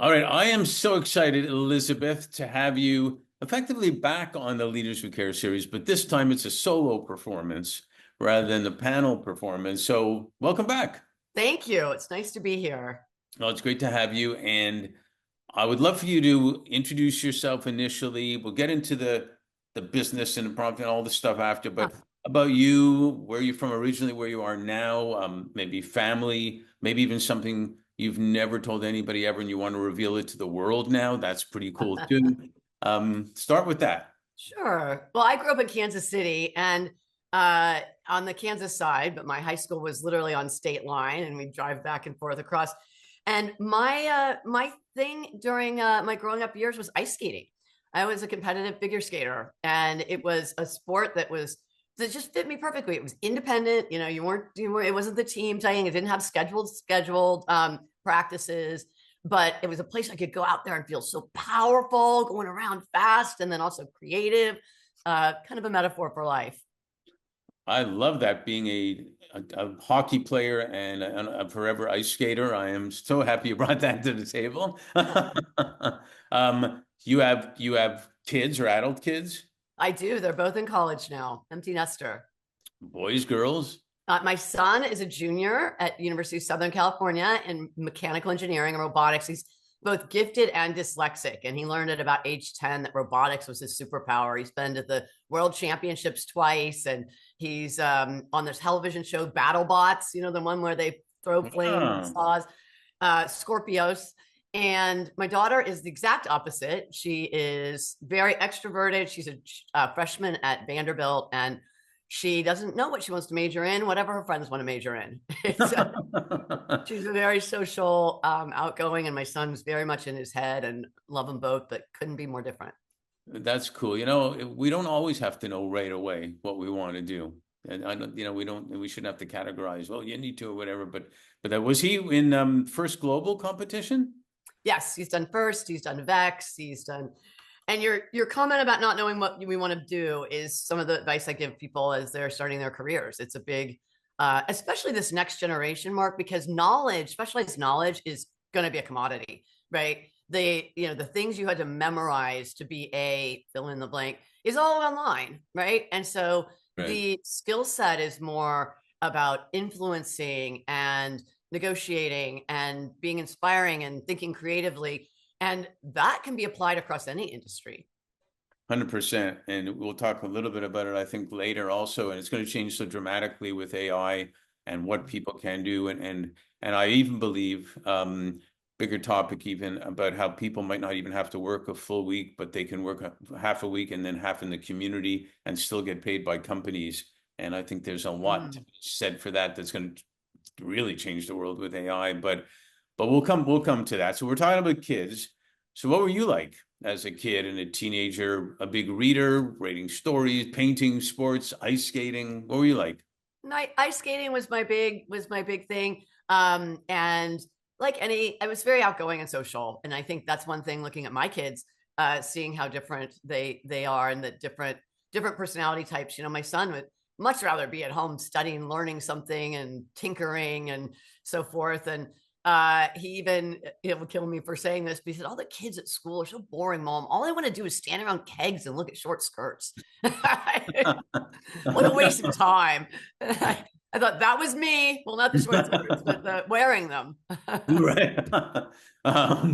All right, I am so excited, Elizabeth, to have you effectively back on the Leaders Who Care series, but this time it's a solo performance rather than the panel performance. So, welcome back. Thank you. It's nice to be here. Well, it's great to have you, and I would love for you to introduce yourself initially. We'll get into the business and the prompt and all the stuff after, Huh. but about you, where you're from originally, where you are now, maybe family, maybe even something you've never told anybody ever, and you want to reveal it to the world now. That's pretty cool too. Start with that. Sure. Well, I grew up in Kansas City and on the Kansas side, but my high school was literally on state line and we drive back and forth across. And my thing during my growing up years was ice skating. I was a competitive figure skater and it was a sport that just fit me perfectly. It was independent, it wasn't the team thing. It didn't have scheduled practices, but it was a place I could go out there and feel so powerful, going around fast, and then also creative. Kind of a metaphor for life. I love that being a hockey player and a forever ice skater. I am so happy you brought that to the table. You have kids or adult kids? I do. They're both in college now. Empty nester. Boys, girls? My son is a junior at University of Southern California in mechanical engineering and robotics. He's both gifted and dyslexic, and he learned at about age 10 that robotics was his superpower. He's been to the World Championships twice, and he's on this television show BattleBots, the one where they throw flame Ah, saws, Scorpios. And my daughter is the exact opposite. She is very extroverted. She's a freshman at Vanderbilt, and she doesn't know what she wants to major in, whatever her friends want to major in. She's a very social, outgoing, and my son's very much in his head and love them both, but couldn't be more different. that's cool. We don't always have to know right away what we want to do. And I don't, we shouldn't have to categorize, well, you need to or whatever. But that was he in first global competition? Yes, he's done first, he's done Vex, he's done. And your comment about not knowing what we want to do is some of the advice I give people as they're starting their careers. It's a big, especially this next generation, Mark, because knowledge, specialized knowledge, is going to be a commodity, right? The things you had to memorize to be a fill in the blank is all online, right? And so Right. the skill set is more about influencing and negotiating and being inspiring and thinking creatively, and that can be applied across any industry. 100%. And we'll talk a little bit about it, I think, later also. And it's going to change so dramatically with AI and what people can do. And I even believe, bigger topic even about how people might not even have to work a full week, but they can work half a week and then half in the community and still get paid by companies. And I think there's a lot to be said for that. That's going to really change the world with AI. But we'll come to that. So we're talking about kids. So what were you like as a kid and a teenager? A big reader, reading stories, painting, sports, ice skating. What were you like? Ice skating was my big thing. And like I was very outgoing and social, and I think that's one thing. Looking at my kids, seeing how different they are and the different personality types. My son would much rather be at home studying, learning something, and tinkering and so forth. And he even would kill me for saying this, but he said, all the kids at school are so boring, Mom. All I want to do is stand around kegs and look at short skirts. What a waste of time. I thought that was me. Well, not the short skirts, but wearing them. Right.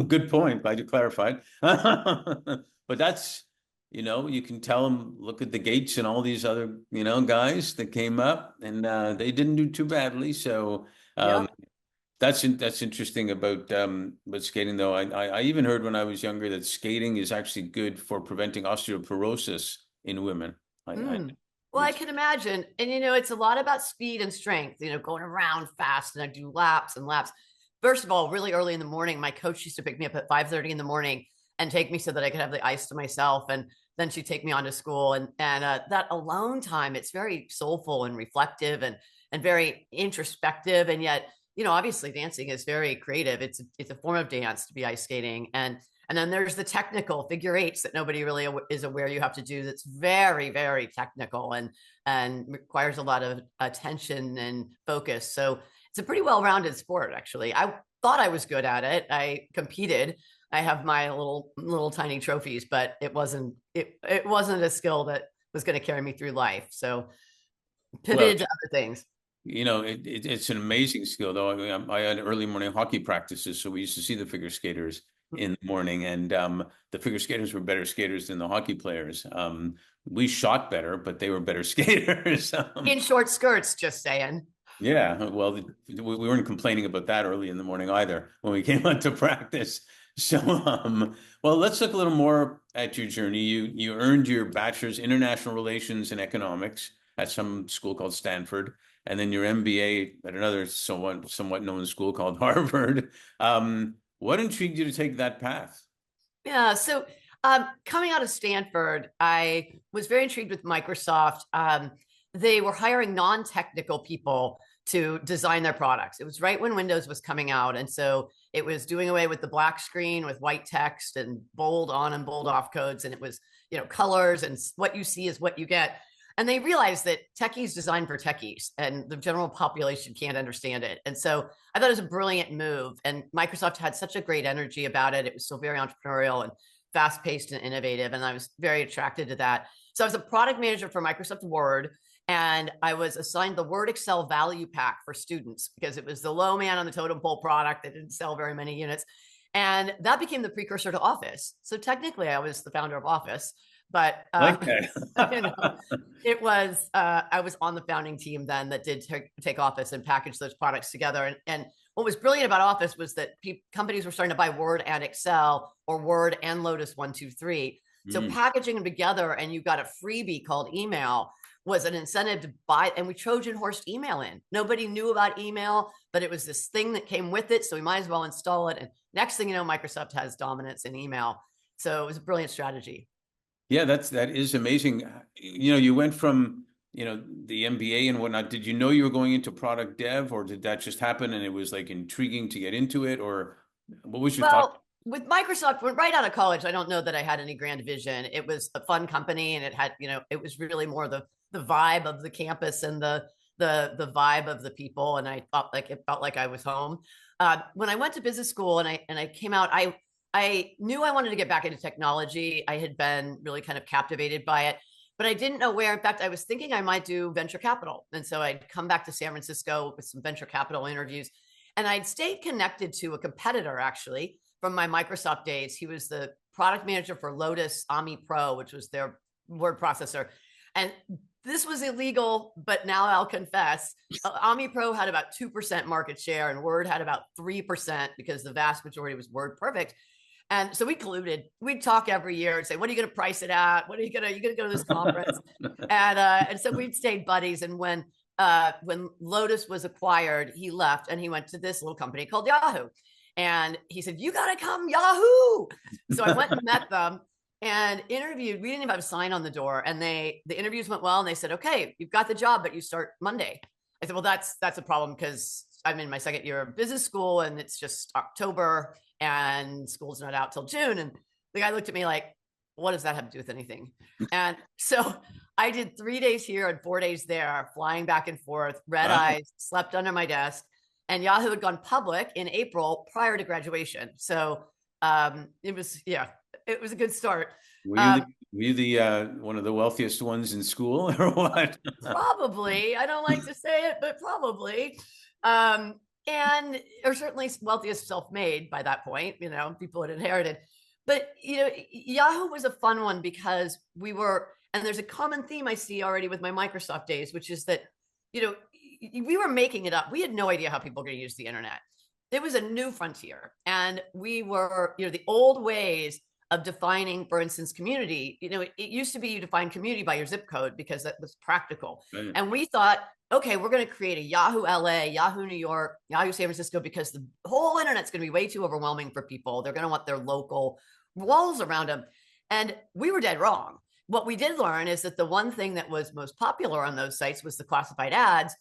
Good point. Glad you clarified. But that's, you can tell them, look at the Gates and all these other, guys that came up and they didn't do too badly. So Yeah. that's interesting about skating though. I even heard when I was younger that skating is actually good for preventing osteoporosis in women. Mm. Well, I Which can imagine. And, it's a lot about speed and strength, going around fast, and I do laps and laps. First of all, really early in the morning, my coach used to pick me up at 5:30 in the morning and take me so that I could have the ice to myself. And then she'd take me on to school. And that alone time, it's very soulful and reflective and very introspective. And yet, obviously dancing is very creative. It's a form of dance to be ice skating. And then there's the technical figure eights that nobody really is aware you have to do. That's very, very technical and requires a lot of attention and focus. So it's a pretty well-rounded sport, actually. I thought I was good at it. I competed I have my little tiny trophies, but it wasn't a skill that was going to carry me through life. So Well, pivoted to other things. it's an amazing skill, though. I mean, I had early morning hockey practices, so we used to see the figure skaters in the morning, and the figure skaters were better skaters than the hockey players. We shot better, but they were better skaters. In short skirts, just saying. Yeah, well, we weren't complaining about that early in the morning either when we came out to practice. So, well, let's look a little more at your journey. You earned your bachelor's international relations and economics at some school called Stanford, and then your MBA at another somewhat known school called Harvard. What intrigued you to take that path? Yeah. So coming out of Stanford, I was very intrigued with Microsoft. They were hiring non-technical people to design their products. It was right when Windows was coming out. And so it was doing away with the black screen with white text and bold on and bold off codes. And it was, colors, and what you see is what you get. And they realized that techies designed for techies and the general population can't understand it. And so I thought it was a brilliant move. And Microsoft had such a great energy about it. It was so very entrepreneurial and fast paced and innovative. And I was very attracted to that. So I was a product manager for Microsoft Word. And I was assigned the Word Excel value pack for students because it was the low man on the totem pole product that didn't sell very many units. And that became the precursor to Office. So technically, I was the founder of Office, but Like that. it was I was on the founding team then that did take Office and package those products together. And what was brilliant about Office was that companies were starting to buy Word and Excel, or Word and Lotus 1-2-3. So packaging them together, and you got a freebie called email, was an incentive to buy, and we Trojan horsed email in. Nobody knew about email, but it was this thing that came with it. So we might as well install it. And next thing you know, Microsoft has dominance in email. So it was a brilliant strategy. Yeah, that is amazing. You went from, the MBA and whatnot. Did you know you were going into product dev, or did that just happen and it was like intriguing to get into it? Or what was your thought? Well, with Microsoft, right out of college, I don't know that I had any grand vision. It was a fun company, and it had, it was really more the vibe of the campus and the vibe of the people. And I felt like it felt like I was home. When I went to business school and I came out, I knew I wanted to get back into technology. I had been really kind of captivated by it, but I didn't know where. In fact, I was thinking I might do venture capital. And so I'd come back to San Francisco with some venture capital interviews, and I'd stayed connected to a competitor actually from my Microsoft days. He was the product manager for Lotus Ami Pro, which was their word processor. And this was illegal, but now I'll confess, Ami Pro had about 2% market share, and Word had about 3% because the vast majority was Word Perfect. And so we colluded. We'd talk every year and say, "What are you going to price it at? What are you going to go to this conference?" And so we'd stayed buddies. And when Lotus was acquired, he left and he went to this little company called Yahoo. And he said, "You got to come, Yahoo." So I went and met them and interviewed. We didn't even have a sign on the door. And the interviews went well. And they said, "Okay, you've got the job, but you start Monday." I said, "Well, that's a problem because I'm in my second year of business school and it's just October and school's not out till June." And the guy looked at me like, "What does that have to do with anything?" And so I did 3 days here and 4 days there, flying back and forth, red eyes, slept under my desk. And Yahoo had gone public in April prior to graduation. So it was a good start. Were you the one of the wealthiest ones in school, or what? Probably. I don't like to say it, but probably. And or certainly wealthiest self-made by that point, people had inherited. But Yahoo was a fun one because and there's a common theme I see already with my Microsoft days, which is that we were making it up. We had no idea how people were going to use the internet. It was a new frontier, and we were the old ways of defining, for instance, community. It used to be you define community by your zip code because that was practical. Right. And we thought, okay, we're going to create a Yahoo LA, Yahoo New York, Yahoo San Francisco, because the whole internet's going to be way too overwhelming for people. They're going to want their local walls around them. And we were dead wrong. What we did learn is that the one thing that was most popular on those sites was the classified ads.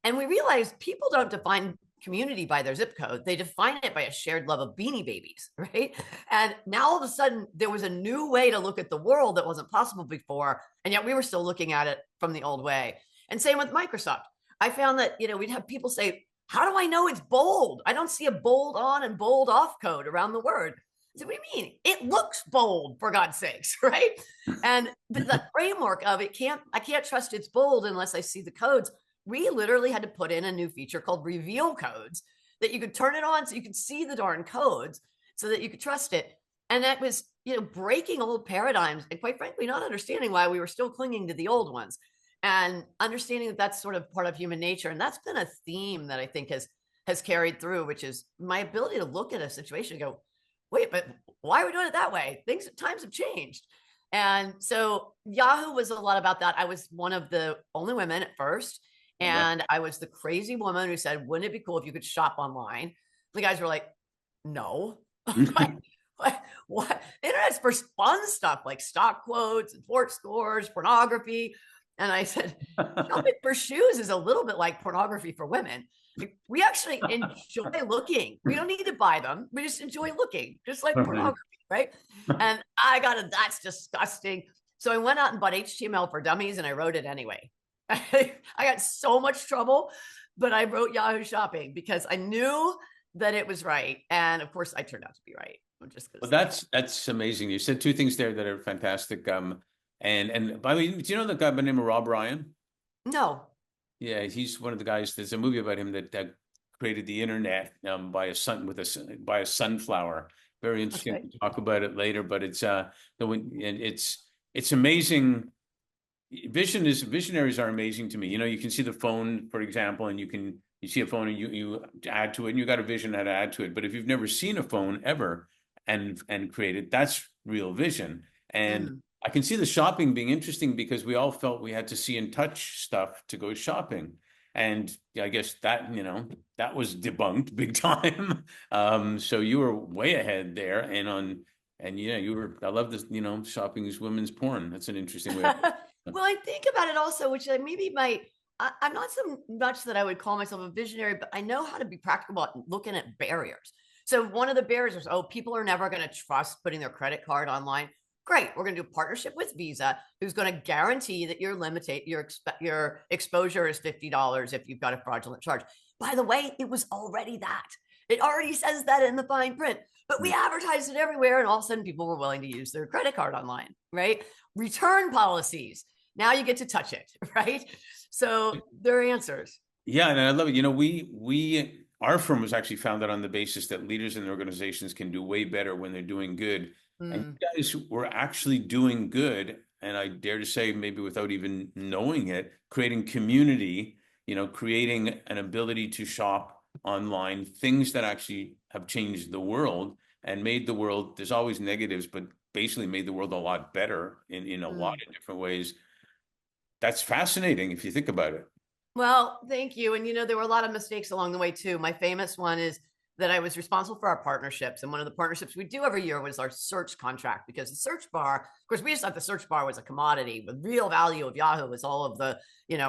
And we realized people don't define community by their zip code. They define it by a shared love of Beanie Babies, right? And now all of a sudden there was a new way to look at the world that wasn't possible before. And yet we were still looking at it from the old way. And same with Microsoft. I found that, we'd have people say, "How do I know it's bold? I don't see a bold on and bold off code around the word." So what do you mean? It looks bold, for God's sakes, right? And the framework of I can't trust it's bold unless I see the codes. We literally had to put in a new feature called reveal codes that you could turn it on so you could see the darn codes so that you could trust it. And that was, breaking old paradigms and quite frankly, not understanding why we were still clinging to the old ones and understanding that that's sort of part of human nature. And that's been a theme that I think has carried through, which is my ability to look at a situation and go, wait, but why are we doing it that way? Times have changed. And so Yahoo was a lot about that. I was one of the only women at first. Okay. And I was the crazy woman who said, wouldn't it be cool if you could shop online? The guys were like, no. What? Internet's for fun stuff like stock quotes and fort scores, pornography. And I said, shopping for shoes is a little bit like pornography for women. We actually enjoy looking. We don't need to buy them. We just enjoy looking, just like pornography, right? And I got it. That's disgusting. So I went out and bought HTML for Dummies and I wrote it anyway. I got so much trouble, but I wrote Yahoo Shopping because I knew that it was right. And of course, I turned out to be right. I'm just Well, gonna say. that's amazing. You said two things there that are fantastic. And by the way, do you know the guy by the name of Rob Ryan? No. Yeah, he's one of the guys. There's a movie about him that created the internet by a sunflower. Very interesting. Okay. We'll talk about it later, but it's amazing. Visionaries are amazing to me. You can see the phone, for example, and you see a phone and you add to it, and you got a vision how to add to it. But if you've never seen a phone ever and created, that's real vision. And Mm. I can see the shopping being interesting because we all felt we had to see and touch stuff to go shopping. And I guess that was debunked big time. So you were way ahead there, and yeah, I love this, shopping is women's porn. That's an interesting way of Well, I think about it also, which maybe I'm not so much that I would call myself a visionary, but I know how to be practical about looking at barriers. So one of the barriers is, people are never going to trust putting their credit card online. Great, we're going to do a partnership with Visa, who's going to guarantee that your exposure is $50 if you've got a fraudulent charge. By the way, it was already that. It already says that in the fine print, but we advertised it everywhere, and all of a sudden people were willing to use their credit card online, right? Return policies. Now you get to touch it, right? So there are answers. Yeah, and I love it. Our firm was actually founded on the basis that leaders in organizations can do way better when they're doing good. And Mm, you guys were actually doing good, and I dare to say, maybe without even knowing it, creating community, creating an ability to shop online, things that actually have changed the world and made the world, there's always negatives, but basically made the world a lot better in a lot mm. of different ways. That's fascinating if you think about it. Well, thank you. And there were a lot of mistakes along the way too. My famous one is that I was responsible for our partnerships. And one of the partnerships we do every year was our search contract, because the search bar, of course, we just thought the search bar was a commodity. The real value of Yahoo was all of the,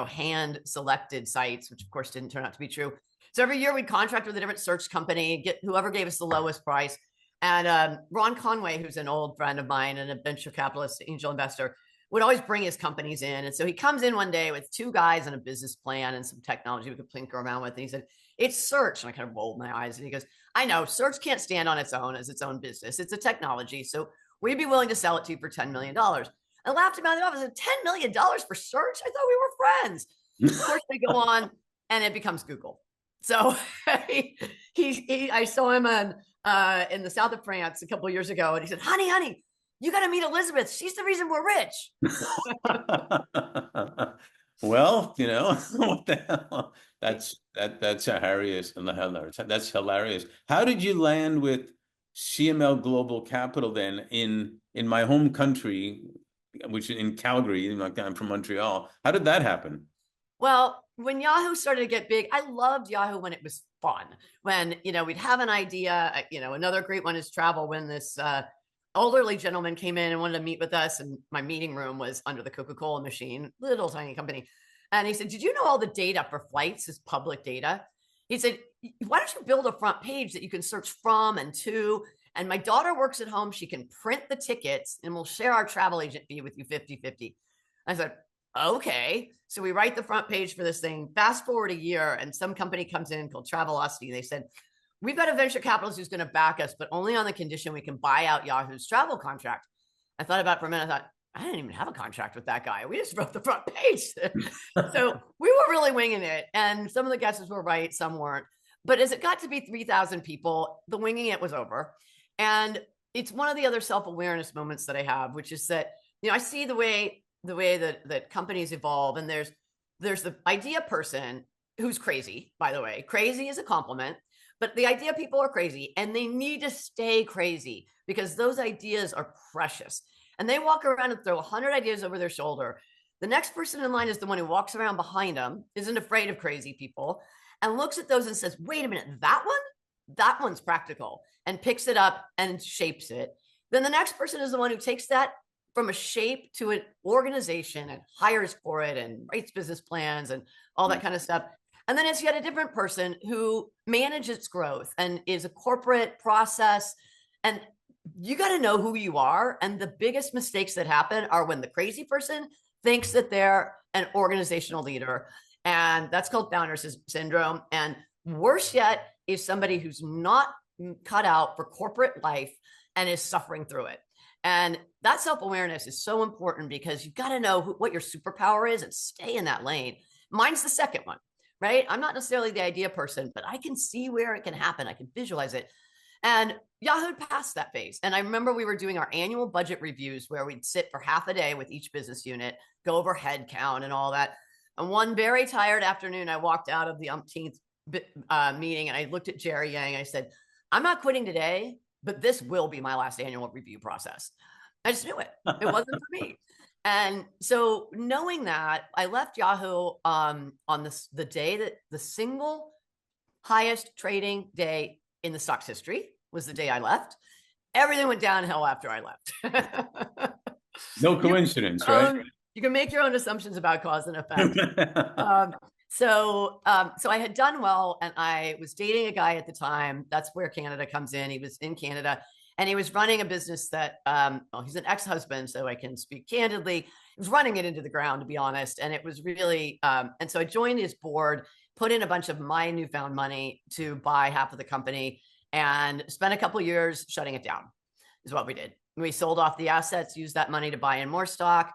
hand selected sites, which of course didn't turn out to be true. So every year we'd contract with a different search company, get whoever gave us the lowest price. And Ron Conway, who's an old friend of mine and a venture capitalist, angel investor, would always bring his companies in. And so he comes in one day with two guys and a business plan and some technology we could plink around with. And he said, it's search. And I kind of rolled my eyes and he goes, I know search can't stand on its own as its own business. It's a technology. So we'd be willing to sell it to you for $10 million. I laughed him out of the office. I said, $10 million for search? I thought we were friends. Of course, they go on and it becomes Google. So I saw him in the south of France a couple of years ago. And he said, honey, you got to meet Elizabeth. She's the reason we're rich. Well, what the hell? That's hilarious. That's hilarious. How did you land with CML Global Capital then in my home country, which in Calgary? I'm from Montreal. How did that happen? Well, when Yahoo started to get big, I loved Yahoo when it was fun. When, we'd have an idea, another great one is travel. When this elderly gentleman came in and wanted to meet with us, and my meeting room was under the Coca-Cola machine, little tiny company. And he said, did you know all the data for flights is public data? He said, why don't you build a front page that you can search from and to? And my daughter works at home. She can print the tickets and we'll share our travel agent fee with you 50-50. I said, okay. So we write the front page for this thing. Fast forward a year and some company comes in called Travelocity. They said, we've got a venture capitalist who's going to back us, but only on the condition we can buy out Yahoo's travel contract. I thought about it for a minute. I thought, I didn't even have a contract with that guy. We just wrote the front page. So we were really winging it. And some of the guesses were right, some weren't. But as it got to be 3,000 people, the winging it was over. And it's one of the other self-awareness moments that I have, which is that, I see the way that companies evolve, and there's the idea person who's crazy, by the way. Crazy is a compliment, but the idea people are crazy, and they need to stay crazy because those ideas are precious. And they walk around and throw 100 ideas over their shoulder. The next person in line is the one who walks around behind them, isn't afraid of crazy people, and looks at those and says, wait a minute, that one's practical, and picks it up and shapes it. Then the next person is the one who takes that from a shape to an organization and hires for it and writes business plans and all that kind of stuff. And then it's yet a different person who manages growth and is a corporate process. And you got to know who you are. And the biggest mistakes that happen are when the crazy person thinks that they're an organizational leader. And that's called founder syndrome. And worse yet is somebody who's not cut out for corporate life and is suffering through it. And that self-awareness is so important because you've got to know what your superpower is and stay in that lane. Mine's the second one, right? I'm not necessarily the idea person, but I can see where it can happen. I can visualize it. And Yahoo passed that phase. And I remember we were doing our annual budget reviews where we'd sit for half a day with each business unit, go over head count and all that. And one very tired afternoon, I walked out of the umpteenth meeting and I looked at Jerry Yang. And I said, I'm not quitting today, but this will be my last annual review process. I just knew it. It wasn't for me. And so knowing that, I left Yahoo on the day that the single highest trading day in the stock's history was the day I left. Everything went downhill after I left. No coincidence, right? You can make your own assumptions about cause and effect. So I had done well, and I was dating a guy at the time. That's where Canada comes in. He was in Canada, and he was running a business that, he's an ex-husband, so I can speak candidly. He was running it into the ground, to be honest. And it was really, and so I joined his board, put in a bunch of my newfound money to buy half of the company, and spent a couple of years shutting it down, is what we did. We sold off the assets, used that money to buy in more stock,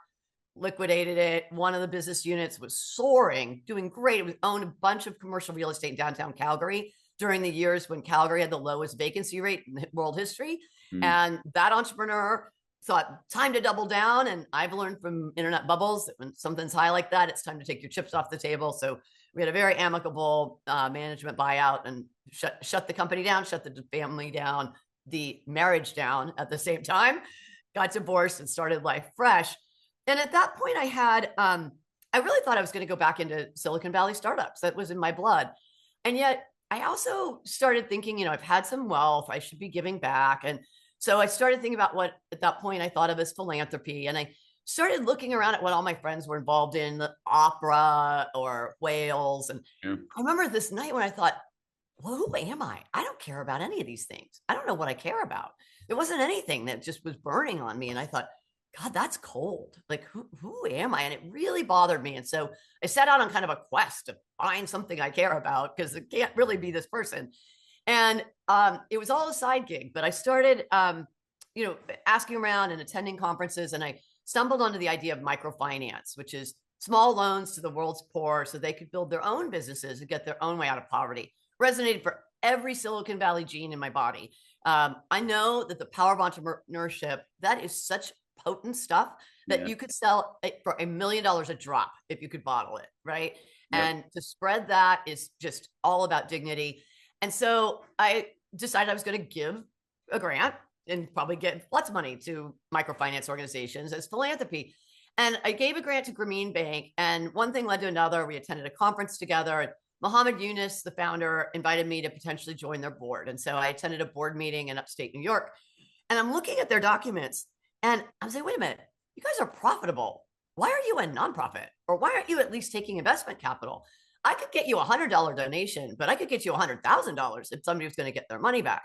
liquidated it. One of the business units was soaring, doing great. It was owned a bunch of commercial real estate in downtown Calgary during the years when Calgary had the lowest vacancy rate in world history. And that entrepreneur thought, time to double down. And I've learned from internet bubbles that when something's high like that, it's time to take your chips off the table. So we had a very amicable management buyout and shut the company down, shut the family down, the marriage down at the same time, got divorced and started life fresh. And at that point I had, I really thought I was going to go back into Silicon Valley startups. That was in my blood. And yet I also started thinking, I've had some wealth, I should be giving back. And so I started thinking about what at that point I thought of as philanthropy. And I started looking around at what all my friends were involved in, the opera or whales. And I remember this night when I thought, well, who am I? I don't care about any of these things. I don't know what I care about. There wasn't anything that just was burning on me. And I thought, God, that's cold. Like, who am I? And it really bothered me. And so I set out on kind of a quest to find something I care about because it can't really be this person. And it was all a side gig, but I started, asking around and attending conferences, and I stumbled onto the idea of microfinance, which is small loans to the world's poor so they could build their own businesses and get their own way out of poverty. Resonated for every Silicon Valley gene in my body. I know that the power of entrepreneurship, that is such potent stuff that you could sell for $1 million a drop if you could bottle it, right? And to spread that is just all about dignity. And so I decided I was going to give a grant and probably get lots of money to microfinance organizations as philanthropy. And I gave a grant to Grameen Bank, and one thing led to another. We attended a conference together, and Mohammed Yunus, the founder, invited me to potentially join their board. And so I attended a board meeting in upstate New York, and I'm looking at their documents, and I'm saying, wait a minute, you guys are profitable. Why are you a nonprofit? Or why aren't you at least taking investment capital? I could get you a $100 donation, but I could get you $100,000 if somebody was going to get their money back.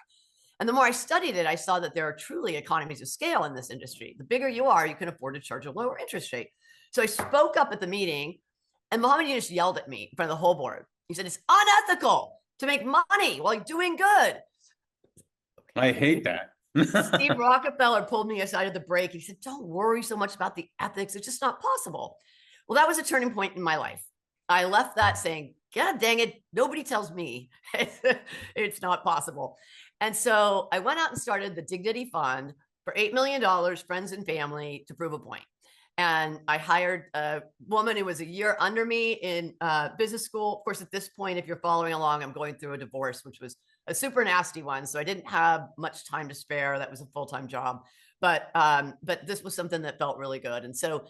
And the more I studied it, I saw that there are truly economies of scale in this industry. The bigger you are, you can afford to charge a lower interest rate. So I spoke up at the meeting, and Mohammed Yunus yelled at me in front of the whole board. He said, it's unethical to make money while doing good. I hate that. Steve Rockefeller pulled me aside at the break. He said, don't worry so much about the ethics. It's just not possible. Well, that was a turning point in my life. I left that saying, God dang it, nobody tells me it's not possible. And so I went out and started the Dignity Fund for $8 million, friends and family, to prove a point. And I hired a woman who was a year under me in business school. Of course, at this point, if you're following along, I'm going through a divorce, which was a super nasty one. So I didn't have much time to spare. That was a full-time job. But this was something that felt really good. And so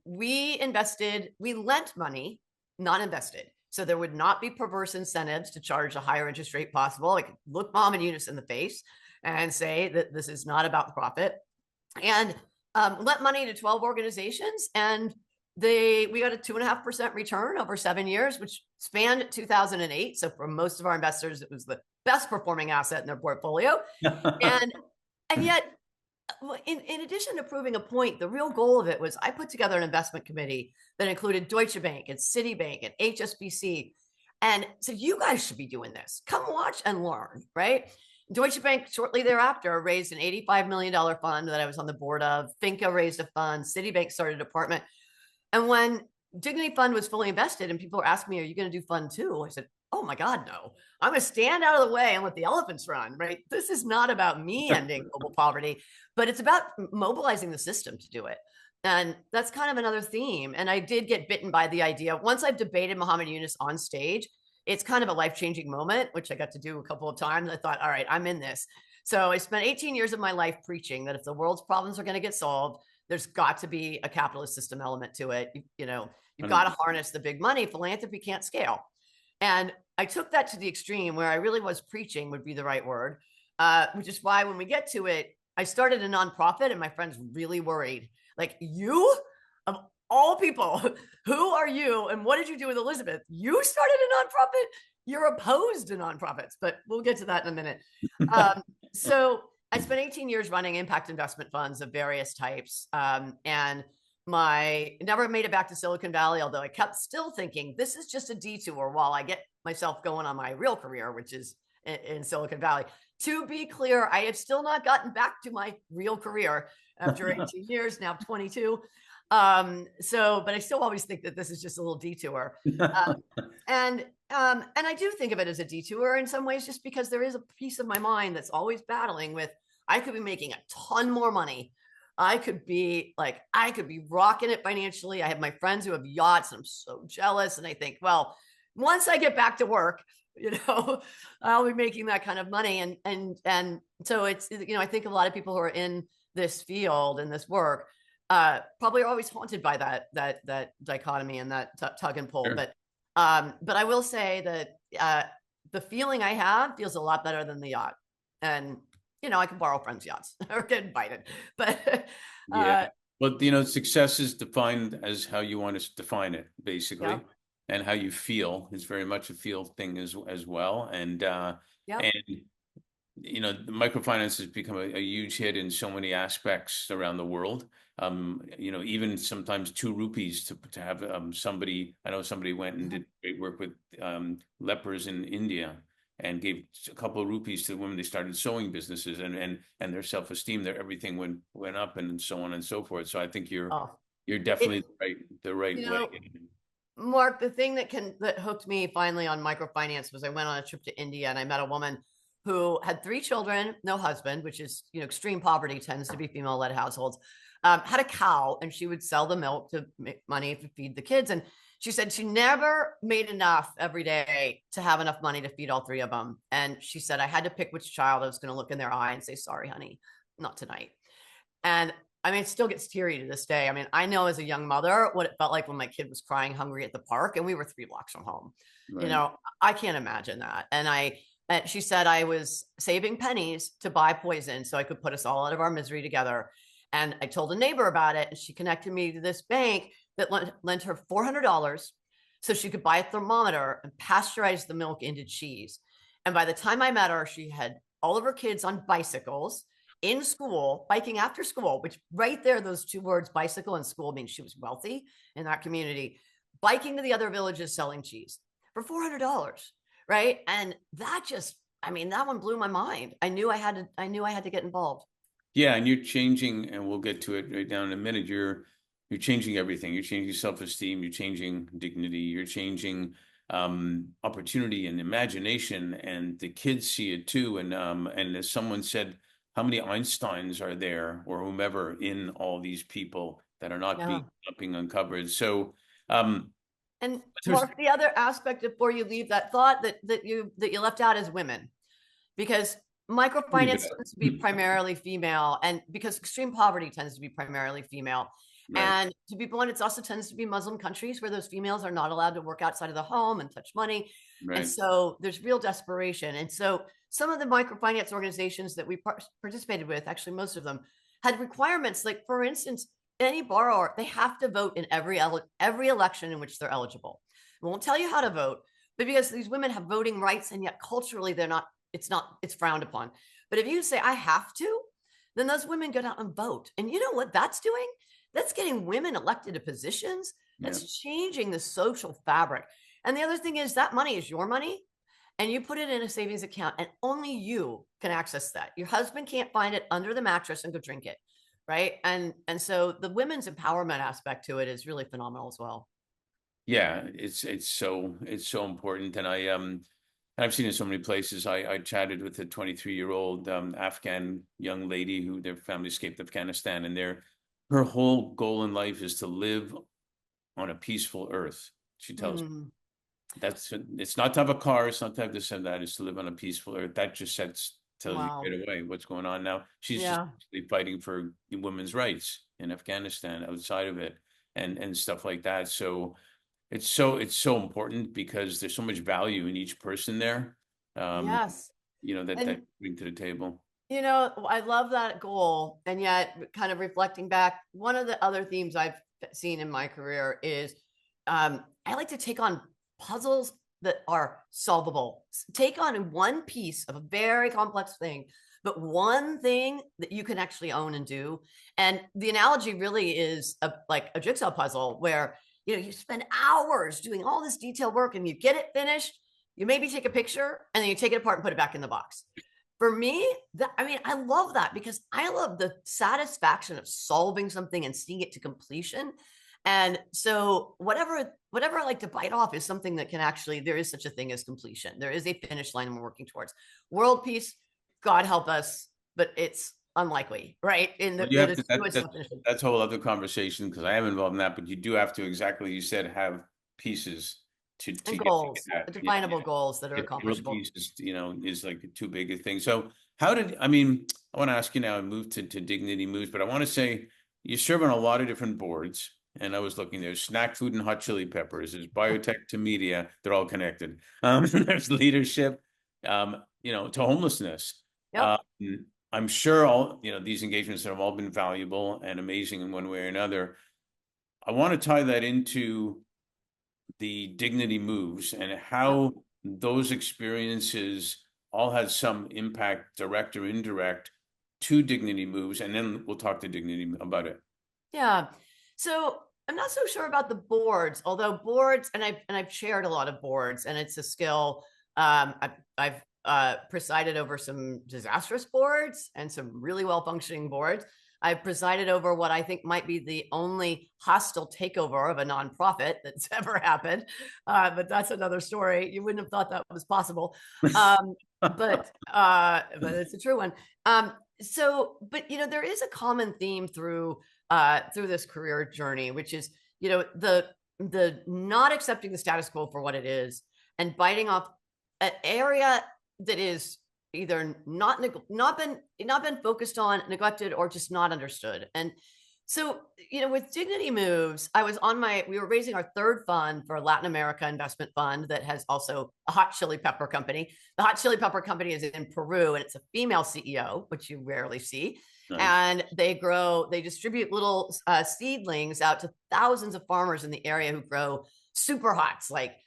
we lent money, not invested. So there would not be perverse incentives to charge the higher interest rate possible. I could look Mom and Eunice in the face and say that this is not about profit. And lent money to 12 organizations, and we got a 2.5% return over 7 years, which spanned 2008. So for most of our investors, it was the best performing asset in their portfolio. and yet, in addition to proving a point, the real goal of it was I put together an investment committee that included Deutsche Bank and Citibank and HSBC, and said, you guys should be doing this. Come watch and learn, right? Deutsche Bank shortly thereafter raised an $85 million fund that I was on the board of. Finca raised a fund. Citibank started a department. And when Dignity Fund was fully invested and people were asking me, are you going to do fund two? I said, oh my God, no. I'm going to stand out of the way and let the elephants run, right? This is not about me ending global poverty, but it's about mobilizing the system to do it. And that's kind of another theme. And I did get bitten by the idea. Once I've debated Muhammad Yunus on stage, it's kind of a life-changing moment, which I got to do a couple of times. I thought, all right, I'm in this. So I spent 18 years of my life preaching that if the world's problems are going to get solved, there's got to be a capitalist system element to it. You've got to harness the big money. Philanthropy can't scale. And I took that to the extreme where I really was preaching would be the right word, which is why when we get to it, I started a nonprofit and my friends really worried. Like, you, of all people, who are you and what did you do with Elizabeth? You started a nonprofit? You're opposed to nonprofits, but we'll get to that in a minute. So I spent 18 years running impact investment funds of various types. And never made it back to Silicon Valley, although I kept still thinking this is just a detour while I get myself going on my real career, which is in Silicon Valley. To be clear, I have still not gotten back to my real career after 18 years, now 22. But I still always think that this is just a little detour. And I do think of it as a detour in some ways, just because there is a piece of my mind that's always battling with, I could be making a ton more money. I could be rocking it financially. I have my friends who have yachts and I'm so jealous. And I think, well, once I get back to work, I'll be making that kind of money. And so it's, I think a lot of people who are in this field and this work probably are always haunted by that dichotomy and that tug and pull. Sure. But I will say that the feeling I have feels a lot better than the yacht. And I can borrow friends' yachts or get invited, but yeah. Well, success is defined as how you want to define it, basically. Yeah. And how you feel is very much a feel thing as well. And the microfinance has become a huge hit in so many aspects around the world. Even sometimes 2 rupees to have somebody. I know somebody went and did great work with lepers in India and gave a couple of rupees to the women. They started sewing businesses, and their self-esteem, everything went up, and so on and so forth. So I think you're definitely the right way. Mark, the thing that hooked me finally on microfinance was I went on a trip to India and I met a woman who had 3 children, no husband, which is, extreme poverty tends to be female-led households, had a cow, and she would sell the milk to make money to feed the kids. And she said she never made enough every day to have enough money to feed all 3 of them. And she said, I had to pick which child I was going to look in their eye and say, sorry, honey, not tonight. And it still gets teary to this day. I know as a young mother what it felt like when my kid was crying hungry at the park and we were 3 blocks from home. Right. I can't imagine that. And she said I was saving pennies to buy poison so I could put us all out of our misery together. And I told a neighbor about it, and she connected me to this bank that lent her $400 so she could buy a thermometer and pasteurize the milk into cheese. And by the time I met her, she had all of her kids on bicycles in school, biking after school, which right there, those 2 words, bicycle and school, means she was wealthy in that community, biking to the other villages selling cheese for $400, right? And that just, I mean, that one blew my mind. I knew I had to get involved. Yeah, and you're changing, and we'll get to it right down in a minute. You're changing everything. You're changing self-esteem, you're changing dignity, you're changing opportunity and imagination, and the kids see it too. And as someone said, how many Einsteins are there or whomever in all these people that are Yeah. not being uncovered? So um And there's Mark, the other aspect before you leave that thought that you left out is women, because microfinance tends to be primarily female, and because extreme poverty tends to be primarily female. right, And to be blunt, it also tends to be Muslim countries where those females are not allowed to work outside of the home and touch money. And right. so there's real desperation. And so some of the microfinance organizations that we participated with, actually most of them, had requirements like, for instance, any borrower, they have to vote in every election in which they're eligible. We won't tell you how to vote, but because these women have voting rights, and yet culturally they're not, it's frowned upon. But if you say I have to, then those women go out and vote. And you know what that's doing? That's getting women elected to positions. Yeah. That's changing the social fabric. And the other thing is that money is your money, and you put it in a savings account, and only you can access that. Your husband can't find it under the mattress and go drink it, right? And so the women's empowerment aspect to it is really phenomenal as well. Yeah, it's so important. And I've seen it so many places. I chatted with a 23-year-old Afghan young lady who their family escaped Afghanistan, and her whole goal in life is to live on a peaceful earth. She tells me Mm, it's not to have a car, it's not to have this and that, it's to live on a peaceful earth. That just tells you wow. right away what's going on now. She's just Yeah. fighting for women's rights in Afghanistan, outside of it, and stuff like that. So it's so important because there's so much value in each person there. Um, Yes. that And bring to the table. I love that goal. And yet, kind of reflecting back, one of the other themes I've seen in my career is I like to take on puzzles that are solvable. Take on one piece of a very complex thing, but one thing that you can actually own and do. And the analogy really is like a jigsaw puzzle where you spend hours doing all this detailed work and you get it finished. You maybe take a picture and then you take it apart and put it back in the box. For me, I love that because I love the satisfaction of solving something and seeing it to completion. And so whatever I like to bite off is something that can actually, there is such a thing as completion. There is a finish line we're working towards. World peace, God help us, but it's unlikely, right? In Well, the, you that have is to US definition. that's a whole other conversation because I am involved in that, but you do have to exactly you said have pieces to And get goals, that. Yeah, definable goals that are yeah. World accomplishable. peace is like too big a thing. So how did I mean? I want to ask you now. I moved to Dignity Moves, but I want to say you serve on a lot of different boards. And I was looking. There's snack food and hot chili peppers. There's biotech to media. They're all connected. There's leadership. To homelessness. Um, Yep. I'm sure all these engagements have all been valuable and amazing in one way or another. I want to tie that into the Dignity Moves and Yep. how those experiences all had some impact, direct or indirect, to Dignity Moves, and then we'll talk to Dignity about it. Yeah. So I'm not so sure about the boards, although boards, and I've chaired a lot of boards, and it's a skill. I've presided over some disastrous boards and some really well functioning boards. I've presided over what I think might be the only hostile takeover of a nonprofit that's ever happened, but that's another story. You wouldn't have thought that was possible, um, but it's a true one. But there is a common theme through this career journey, which is the not accepting the status quo for what it is and biting off an area that is either not been focused on, neglected, or just not understood. And so, with Dignity Moves, we were raising our third fund for a Latin America investment fund that has also a hot chili pepper company. The hot chili pepper company is in Peru, and it's a female CEO, which you rarely see. Nice. And they distribute little seedlings out to thousands of farmers in the area who grow super hots like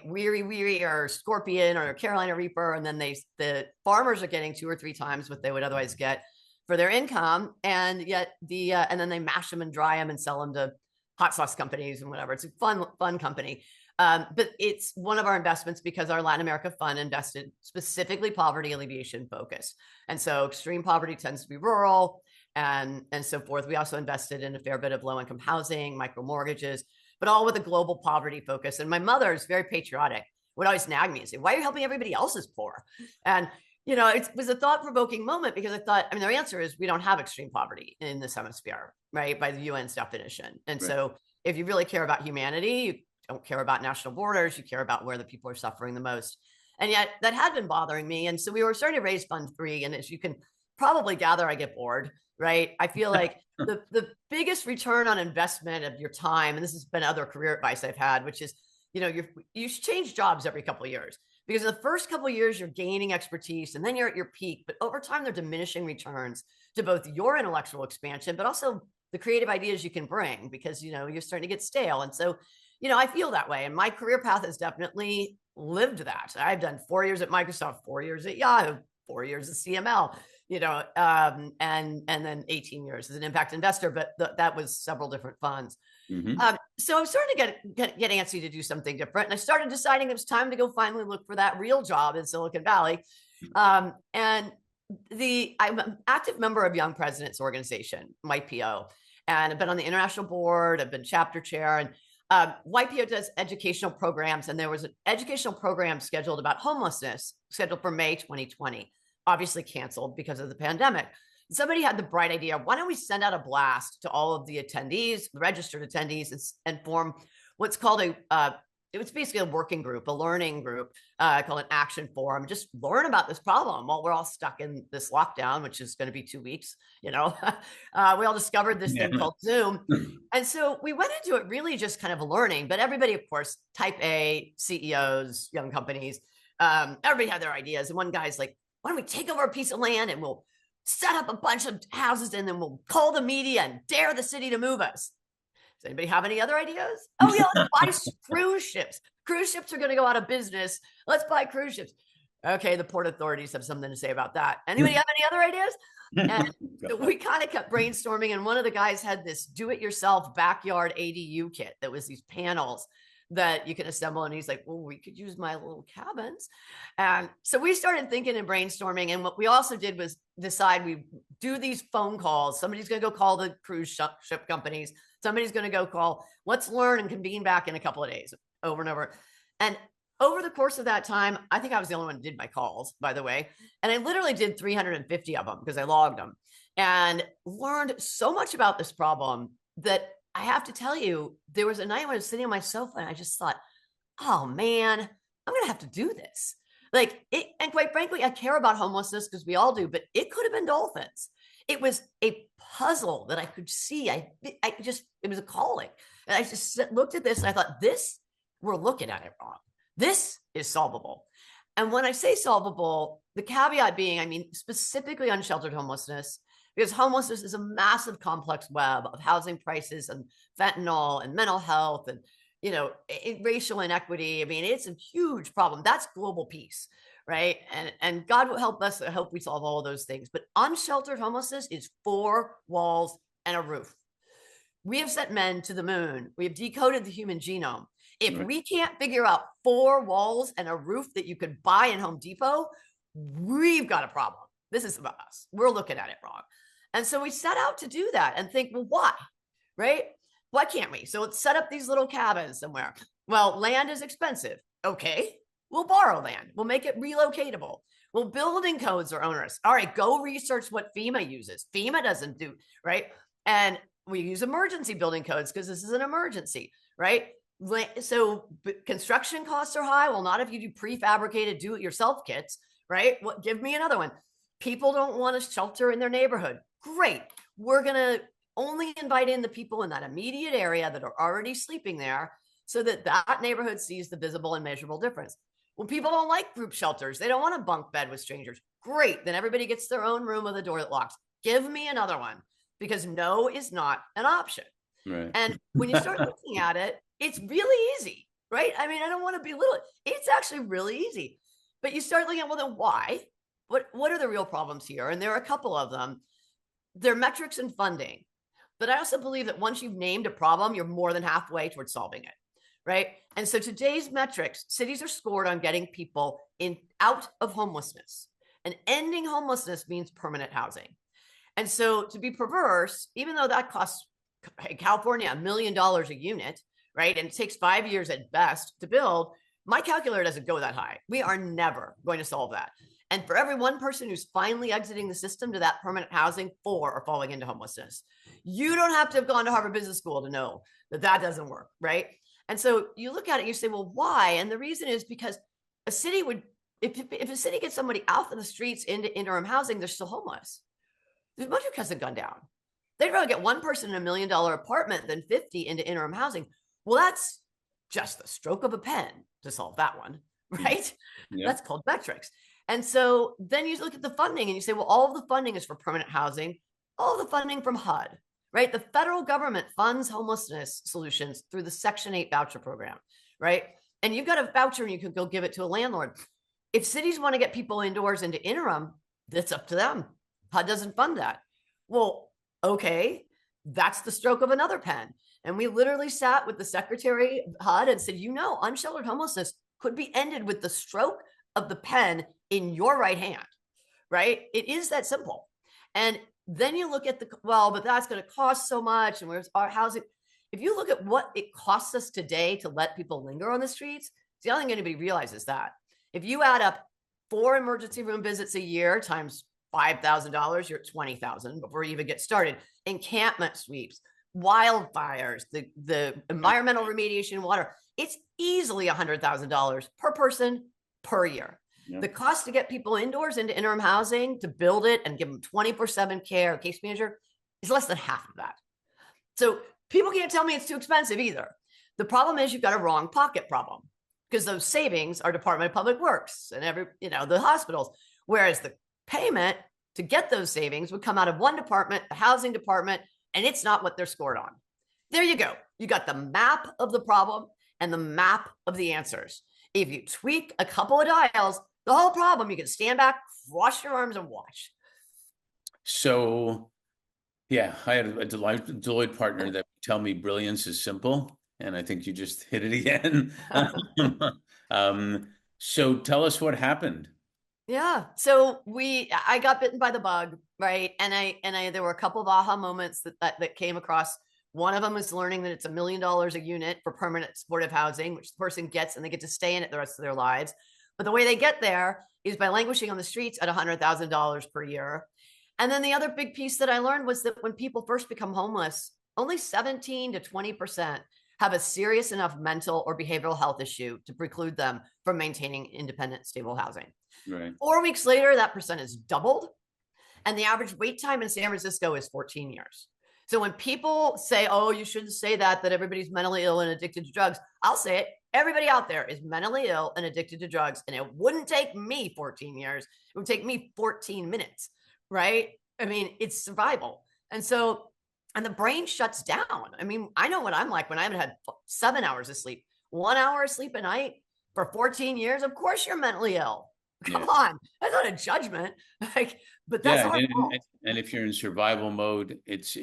Weary Weary or Scorpion or Carolina Reaper. And then the farmers are getting 2 or 3 times what they would otherwise get for their income. And yet and then they mash them and dry them and sell them to hot sauce companies and whatever. It's a fun company. But it's one of our investments because our Latin America fund invested specifically poverty alleviation focused. And so extreme poverty tends to be rural and so forth. We also invested in a fair bit of low income housing, micro mortgages, but all with a global poverty focus. And my mother is very patriotic, would always nag me and say, why are you helping everybody else is poor? And it was a thought-provoking moment because I thought, their answer is we don't have extreme poverty in this hemisphere, right? By the UN's definition. And so if you really care about humanity, you don't care about national borders, you care about where the people are suffering the most. And yet that had been bothering me. And so we were starting to raise Fund 3. And as you can probably gather, I get bored, right? I feel like the biggest return on investment of your time, and this has been other career advice I've had, which is, you should change jobs every couple of years. Because in the first couple of years, you're gaining expertise and then you're at your peak. But over time, they're diminishing returns to both your intellectual expansion, but also the creative ideas you can bring because, you're starting to get stale. And so, I feel that way. And my career path has definitely lived that. I've done 4 years at Microsoft, 4 years at Yahoo, 4 years at CML, and then 18 years as an impact investor. But that was several different funds. So I'm starting to get antsy to do something different. And I started deciding it was time to go finally look for that real job in Silicon Valley. And I'm an active member of Young Presidents Organization, YPO, and I've been on the international board. I've been chapter chair, and YPO does educational programs. And there was an educational program scheduled about homelessness scheduled for May 2020, obviously canceled because of the pandemic. Somebody had the bright idea, why don't we send out a blast to all of the attendees, the registered attendees, and form what's called it was basically a working group, a learning group called an action forum. Just learn about this problem while we're all stuck in this lockdown, which is going to be 2 weeks. We all discovered this thing called Zoom. And so we went into it really just kind of learning, but everybody, of course, type A, CEOs, young companies, everybody had their ideas. And one guy's like, why don't we take over a piece of land and we'll set up a bunch of houses and then we'll call the media and dare the city to move us. Does anybody have any other ideas? Oh yeah, let's buy cruise ships. Cruise ships are going to go out of business. Let's buy cruise ships. Okay, the port authorities have something to say about that. Anybody have any other ideas? And so we kind of kept brainstorming, and one of the guys had this do-it-yourself backyard ADU kit that was these panels that you can assemble. And he's like, well, we could use my little cabins. And so we started thinking and brainstorming. And what we also did was decide we do these phone calls. Somebody's going to go call the cruise ship companies. Somebody's going to go call, let's learn and convene back in a couple of days, over and over. And over the course of that time, I think I was the only one who did my calls, by the way. And I literally did 350 of them because I logged them and learned so much about this problem that I have to tell you, there was a night when I was sitting on my sofa and I just thought, oh man, I'm going to have to do this. And quite frankly, I care about homelessness because we all do, but it could have been dolphins. It was a puzzle that I could see. It was a calling. And I just looked at this and I thought, we're looking at it wrong. This is solvable. And when I say solvable, the caveat being, specifically unsheltered homelessness, because homelessness is a massive complex web of housing prices and fentanyl and mental health and, racial inequity. It's a huge problem. That's global peace, right? And God will help us. I hope we solve all of those things. But unsheltered homelessness is 4 walls and a roof. We have sent men to the moon. We have decoded the human genome. If we can't figure out 4 walls and a roof that you could buy in Home Depot, we've got a problem. This is about us. We're looking at it wrong. And so we set out to do that and think, well, why? Right? Why can't we? So let's set up these little cabins somewhere. Well, land is expensive. Okay, we'll borrow land. We'll make it relocatable. Well, building codes are onerous. All right, go research what FEMA uses. FEMA doesn't do, right? And we use emergency building codes because this is an emergency, right? So construction costs are high. Well, not if you do prefabricated do-it-yourself kits, right? Give me another one. People don't want to shelter in their neighborhood. Great. We're going to only invite in the people in that immediate area that are already sleeping there so that that neighborhood sees the visible and measurable difference. When people don't like group shelters, they don't want to bunk bed with strangers. Great. Then everybody gets their own room with a door that locks. Give me another one, because no is not an option. Right. And when you start looking at it, it's really easy, right? I don't want to belittle it. It's actually really easy. But you start looking at, well, then why? What are the real problems here? And there are a couple of them. They're metrics and funding. But I also believe that once you've named a problem, you're more than halfway towards solving it, right? And so today's metrics, cities are scored on getting people out of homelessness. And ending homelessness means permanent housing. And so to be perverse, even though that costs California $1 million a unit, right? And it takes 5 years at best to build, my calculator doesn't go that high. We are never going to solve that. And for every one person who's finally exiting the system to that permanent housing, 4 are falling into homelessness. You don't have to have gone to Harvard Business School to know that that doesn't work, right? And so you look at it, you say, well, why? And the reason is because a city would, if a city gets somebody out of the streets into interim housing, they're still homeless. The budget hasn't gone down. They'd rather get one person in a $1 million apartment than 50 into interim housing. Well, that's just the stroke of a pen to solve that one, right? Yeah. That's called metrics. And so then you look at the funding and you say, well, all of the funding is for permanent housing, all of the funding from HUD, right? The federal government funds homelessness solutions through the Section 8 voucher program, right? And you've got a voucher and you can go give it to a landlord. If cities want to get people indoors into interim, that's up to them. HUD doesn't fund that. Well, okay, that's the stroke of another pen. And we literally sat with the secretary of HUD and said, unsheltered homelessness could be ended with the stroke of the pen in your right hand, right? It is that simple. And then you look at but that's going to cost so much. And where's our housing? If you look at what it costs us today to let people linger on the streets, the only thing anybody realizes that if you add up 4 emergency room visits a year times $5,000, you're at $20,000 before you even get started. Encampment sweeps, wildfires, the environmental remediation, water. It's easily $100,000 per person per year. Yeah. The cost to get people indoors into interim housing, to build it and give them 24/7 care, case manager, is less than half of that. So people can't tell me it's too expensive either. The problem is you've got a wrong pocket problem because those savings are Department of Public Works and the hospitals, whereas the payment to get those savings would come out of one department, the housing department, and it's not what they're scored on. There you go. You got the map of the problem and the map of the answers. If you tweak a couple of dials, the whole problem, you can stand back, cross your arms, and watch. So, yeah, I had a Deloitte partner that would tell me brilliance is simple, and I think you just hit it again. So tell us what happened. Yeah. So I got bitten by the bug, right? And there were a couple of aha moments that came across. One of them was learning that it's $1 million a unit for permanent supportive housing, which the person gets and they get to stay in it the rest of their lives. But the way they get there is by languishing on the streets at $100,000 per year. And then the other big piece that I learned was that when people first become homeless, only 17 to 20% have a serious enough mental or behavioral health issue to preclude them from maintaining independent, stable housing. Right. 4 weeks later, that percent is doubled. And the average wait time in San Francisco is 14 years. So when people say, oh, you shouldn't say that everybody's mentally ill and addicted to drugs, I'll say it. Everybody out there is mentally ill and addicted to drugs. And it wouldn't take me 14 years. It would take me 14 minutes, right? I mean, it's survival. And the brain shuts down. I mean, I know what I'm like when I haven't had 7 hours of sleep, 1 hour of sleep a night for 14 years. Of course you're mentally ill. Come on. That's not a judgment. But that's and if you're in survival mode, it's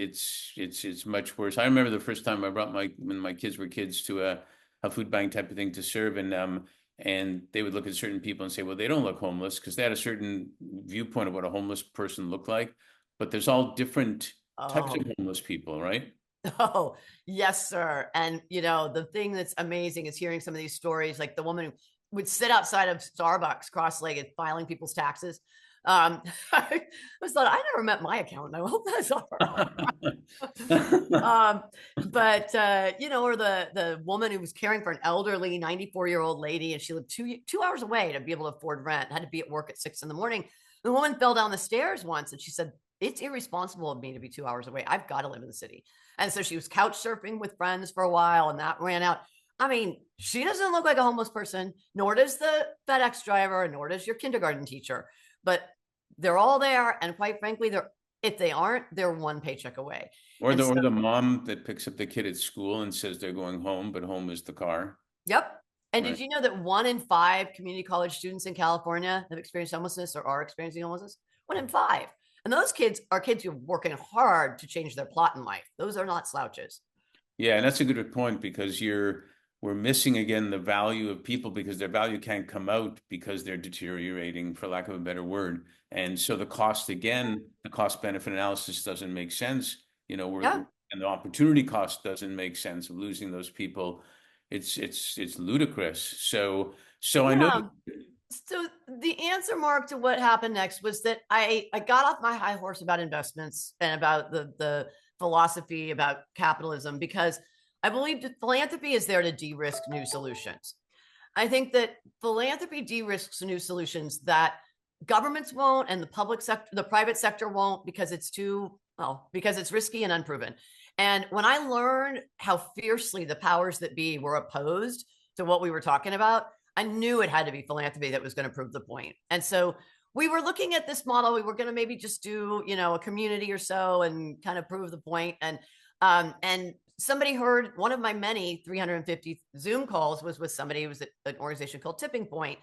much worse. I remember the first time I brought when my kids were kids to a food bank type of thing to serve, and they would look at certain people and say, well, they don't look homeless because they had a certain viewpoint of what a homeless person looked like. But there's all different types of homeless people, right? Oh, yes, sir. And the thing that's amazing is hearing some of these stories, like the woman who would sit outside of Starbucks cross-legged filing people's taxes. I was thought, I never met my accountant. I hope that's all right. Or the woman who was caring for an elderly 94-year-old lady, and she lived two hours away to be able to afford rent, had to be at work at 6 a.m. The woman fell down the stairs once and she said, it's irresponsible of me to be 2 hours away. I've got to live in the city. And so she was couch surfing with friends for a while and that ran out. I mean, she doesn't look like a homeless person, nor does the FedEx driver, nor does your kindergarten teacher, but they're all there. And quite frankly, if they aren't, they're one paycheck away. Or the mom that picks up the kid at school and says they're going home, but home is the car. Yep. And Did you know that 1 in 5 community college students in California have experienced homelessness or are experiencing homelessness? 1 in 5. And those kids are kids who are working hard to change their plot in life. Those are not slouches. Yeah, and that's a good point because we're missing again the value of people because their value can't come out because they're deteriorating, for lack of a better word. And so the cost, again, the cost benefit analysis doesn't make sense. You know, Yeah. and the opportunity cost doesn't make sense of losing those people. It's ludicrous. So I know. Yeah. So the answer, Mark, to what happened next was that I got off my high horse about investments and about the philosophy about capitalism, because I believe that philanthropy is there to de-risk new solutions. I think that philanthropy de-risks new solutions that governments won't, and the public sector, the private sector won't, because it's too, well, because it's risky and unproven. And when I learned how fiercely the powers that be were opposed to what we were talking about, I knew it had to be philanthropy that was going to prove the point. And so we were looking at this model. We were going to maybe just do, a community or so and kind of prove the point. And somebody heard one of my many 350 Zoom calls was with somebody who was at an organization called Tipping Point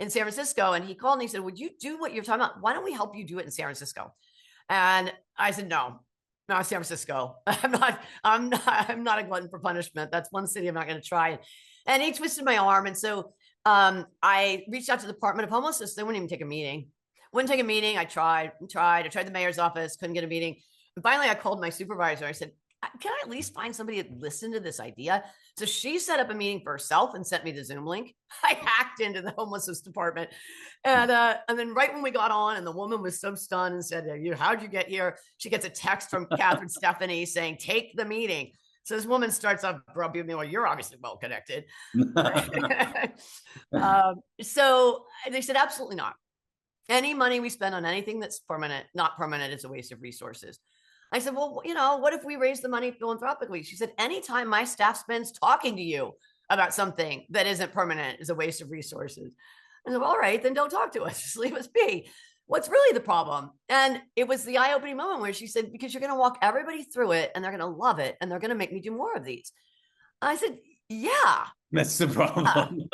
in San Francisco. And he called and he said, would you do what you're talking about? Why don't we help you do it in San Francisco? And I said, no, not San Francisco. I'm not a glutton for punishment. That's one city I'm not going to try. And he twisted my arm. And so I reached out to the Department of Homelessness. They wouldn't even take a meeting. Wouldn't take a meeting. I tried the mayor's office, couldn't get a meeting. And finally I called my supervisor. I said, can I at least find somebody to listen to this idea? So she set up a meeting for herself and sent me the Zoom link. I hacked into the homelessness department. And then right when we got on, and the woman was so stunned and said, how'd you get here? She gets a text from Catherine Stephanie saying, take the meeting. So this woman starts off grumpy with me, well, you're obviously well connected. So they said, absolutely not. Any money we spend on anything that's permanent, not permanent, is a waste of resources. I said, well, what if we raise the money philanthropically? She said, anytime my staff spends talking to you about something that isn't permanent is a waste of resources. I said, well, all right, then don't talk to us. Just leave us be. What's really the problem? And it was the eye-opening moment where she said, because you're going to walk everybody through it and they're going to love it and they're going to make me do more of these. I said, yeah. That's the problem.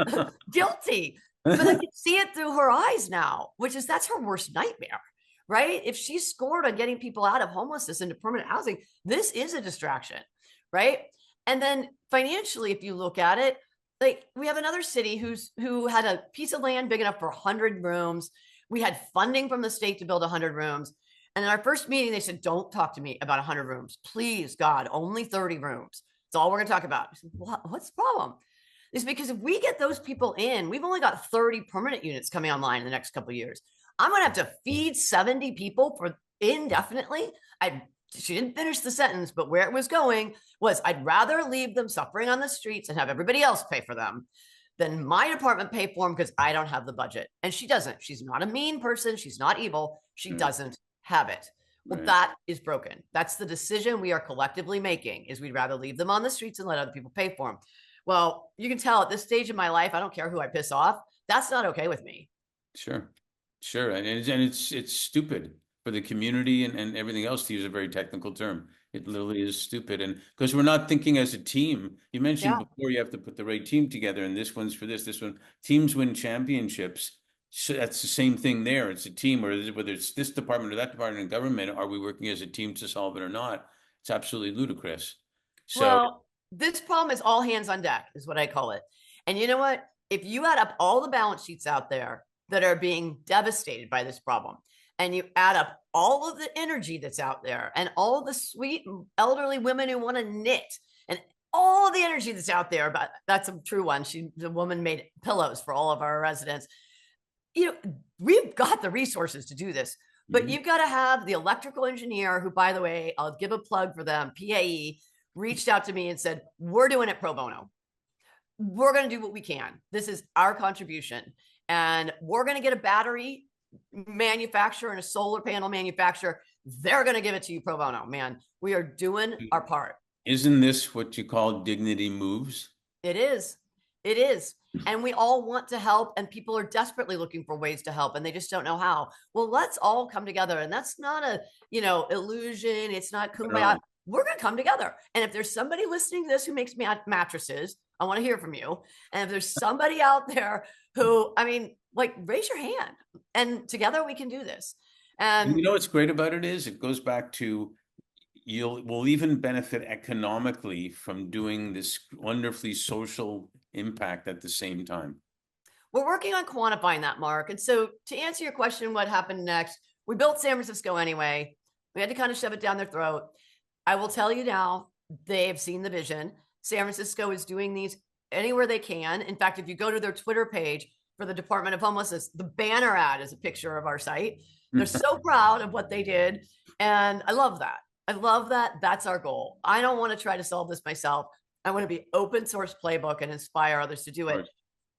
Guilty. But I can see it through her eyes now, that's her worst nightmare. Right? If she's scored on getting people out of homelessness into permanent housing, this is a distraction, right? And then financially, if you look at it, like we have another city who had a piece of land big enough for 100 rooms. We had funding from the state to build 100 rooms. And in our first meeting, they said, don't talk to me about 100 rooms. Please, God, only 30 rooms. That's all we're going to talk about. I said, what's the problem? It's because if we get those people in, we've only got 30 permanent units coming online in the next couple of years. I'm going to have to feed 70 people for indefinitely. She didn't finish the sentence, but where it was going was, I'd rather leave them suffering on the streets and have everybody else pay for them than my department pay for them, because I don't have the budget. And she doesn't. She's not a mean person. She's not evil. She doesn't have it. Well, that is broken. That's the decision we are collectively making, is we'd rather leave them on the streets and let other people pay for them. Well, you can tell at this stage of my life, I don't care who I piss off. That's not okay with me. Sure. And it's stupid for the community and everything else, to use a very technical term. It literally is stupid. And because we're not thinking as a team. You mentioned before, you have to put the right team together, and this one's for this one. Teams win championships. So that's the same thing there. It's a team, or whether it's this department or that department in government, are we working as a team to solve it or not? It's absolutely ludicrous. So, well, this problem is all hands on deck, is what I call it. And you know what? If you add up all the balance sheets out there that are being devastated by this problem, and you add up all of the energy that's out there, and all the sweet elderly women who want to knit, and all of the energy that's out there, but that's a true one. The woman made pillows for all of our residents. We've got the resources to do this, but you've got to have the electrical engineer who, by the way, I'll give a plug for them, PAE, reached out to me and said, we're doing it pro bono. We're going to do what we can. This is our contribution. And we're going to get a battery manufacturer and a solar panel manufacturer. They're going to give it to you pro bono, man. We are doing our part. Isn't this what you call DignityMoves? It is. It is. And we all want to help, and people are desperately looking for ways to help, and they just don't know how. Well, let's all come together. And that's not a, illusion. It's not kumbaya. We're going to come together. And if there's somebody listening to this who makes mattresses, I want to hear from you. And if there's somebody out there who, raise your hand, and together we can do this. And what's great about it is it goes back to, will even benefit economically from doing this wonderfully social impact at the same time. We're working on quantifying that, Mark. And so to answer your question, what happened next? We built San Francisco anyway. We had to kind of shove it down their throat. I will tell you now, they have seen the vision. San Francisco is doing these anywhere they can. In fact, if you go to their Twitter page for the Department of Homelessness, the banner ad is a picture of our site. They're so proud of what they did. And I love that. I love that. That's our goal. I don't want to try to solve this myself. I want to be open source playbook and inspire others to do it.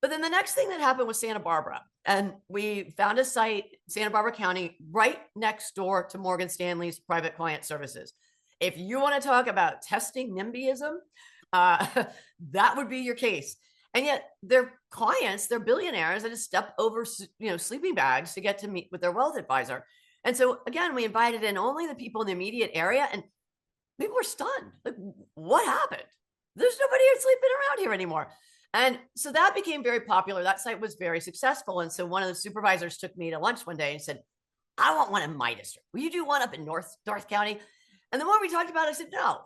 But then the next thing that happened was Santa Barbara. And we found a site, Santa Barbara County, right next door to Morgan Stanley's private client services. If you want to talk about testing NIMBYism, that would be your case. And yet their clients, they're billionaires that just step over, sleeping bags to get to meet with their wealth advisor. And so again, we invited in only the people in the immediate area, and people were stunned. Like, what happened? There's nobody sleeping around here anymore. And so that became very popular. That site was very successful. And so one of the supervisors took me to lunch one day and said, I want one in my district. Will you do one up in North County? And the more we talked about it, I said, no,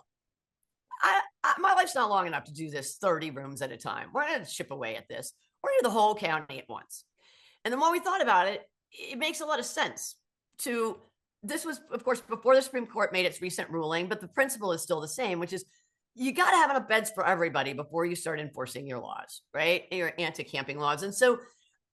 my life's not long enough to do this 30 rooms at a time. We're going to chip away at this. We're going to do the whole county at once. And the more we thought about it, it makes a lot of sense this was, of course, before the Supreme Court made its recent ruling, but the principle is still the same, which is you got to have enough beds for everybody before you start enforcing your laws, right? Your anti-camping laws. And so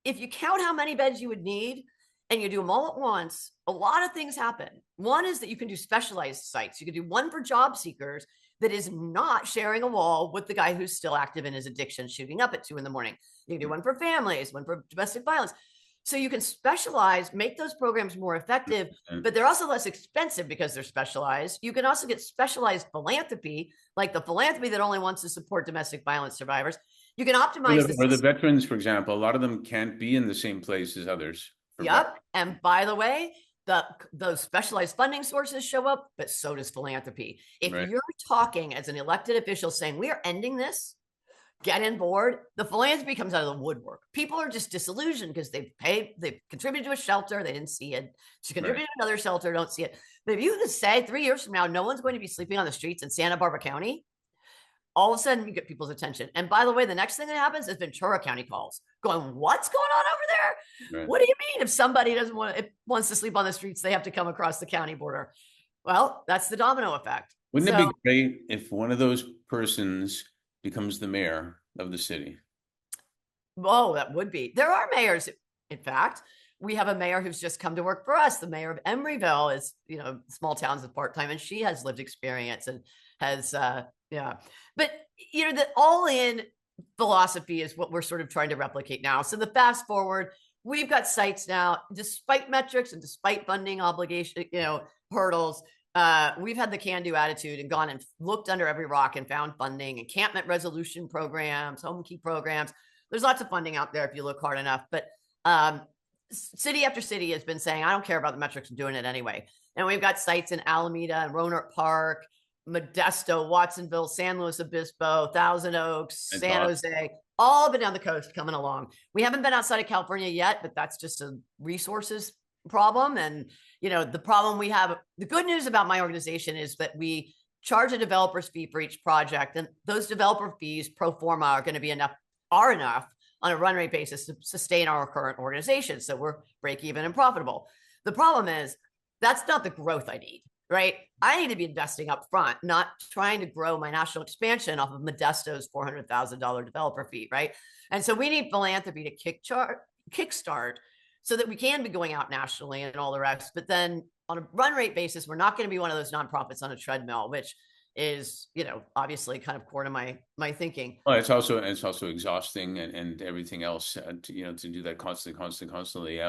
if you count how many beds you would need and you do them all at once, a lot of things happen. One is that you can do specialized sites. You can do one for job seekers that is not sharing a wall with the guy who's still active in his addiction, shooting up at 2 a.m. You can do one for families, one for domestic violence. So you can specialize, make those programs more effective, but they're also less expensive because they're specialized. You can also get specialized philanthropy, like the philanthropy that only wants to support domestic violence survivors. You can optimize or the veterans, for example. A lot of them can't be in the same place as others. Yep. And by the way, those specialized funding sources show up, but so does philanthropy. If you're talking as an elected official saying we are ending this, get on board, the philanthropy comes out of the woodwork. People are just disillusioned because they've contributed to a shelter, they didn't see it. She contributed to another shelter, don't see it. But if you just say 3 years from now, no one's going to be sleeping on the streets in Santa Barbara County, all of a sudden you get people's attention. And by the way, the next thing that happens is Ventura County calls, going, what's going on over there? What do you mean if somebody wants to sleep on the streets, they have to come across the county border? Well, that's the domino effect. Wouldn't it be great if one of those persons becomes the mayor of the city? Oh, that would be. There are mayors. In fact, we have a mayor who's just come to work for us. The mayor of Emeryville is, small towns with part-time, and she has lived experience and has, But, the all-in philosophy is what we're sort of trying to replicate now. So the fast forward, we've got sites now, despite metrics and despite funding obligation, hurdles. We've had the can-do attitude and gone and looked under every rock and found funding, encampment resolution programs, home key programs. There's lots of funding out there if you look hard enough. But city after city has been saying, I don't care about the metrics, I'm doing it anyway. And we've got sites in Alameda and Roanoke Park, Modesto, Watsonville, San Luis Obispo, Thousand Oaks, San Jose, all been down the coast coming along. We haven't been outside of California yet, but that's just a resources problem. And the problem we have, the good news about my organization is that we charge a developer's fee for each project, and those developer fees pro forma are going to be enough on a run rate basis to sustain our current organization. So we're break even and profitable. The problem is that's not the growth I need, right? I need to be investing up front, not trying to grow my national expansion off of Modesto's $400,000 developer fee, right? And so we need philanthropy to kickstart so that we can be going out nationally and all the rest. But then on a run rate basis, we're not going to be one of those nonprofits on a treadmill, which is, obviously kind of core to my thinking. Well, it's also exhausting and everything else to do that constantly.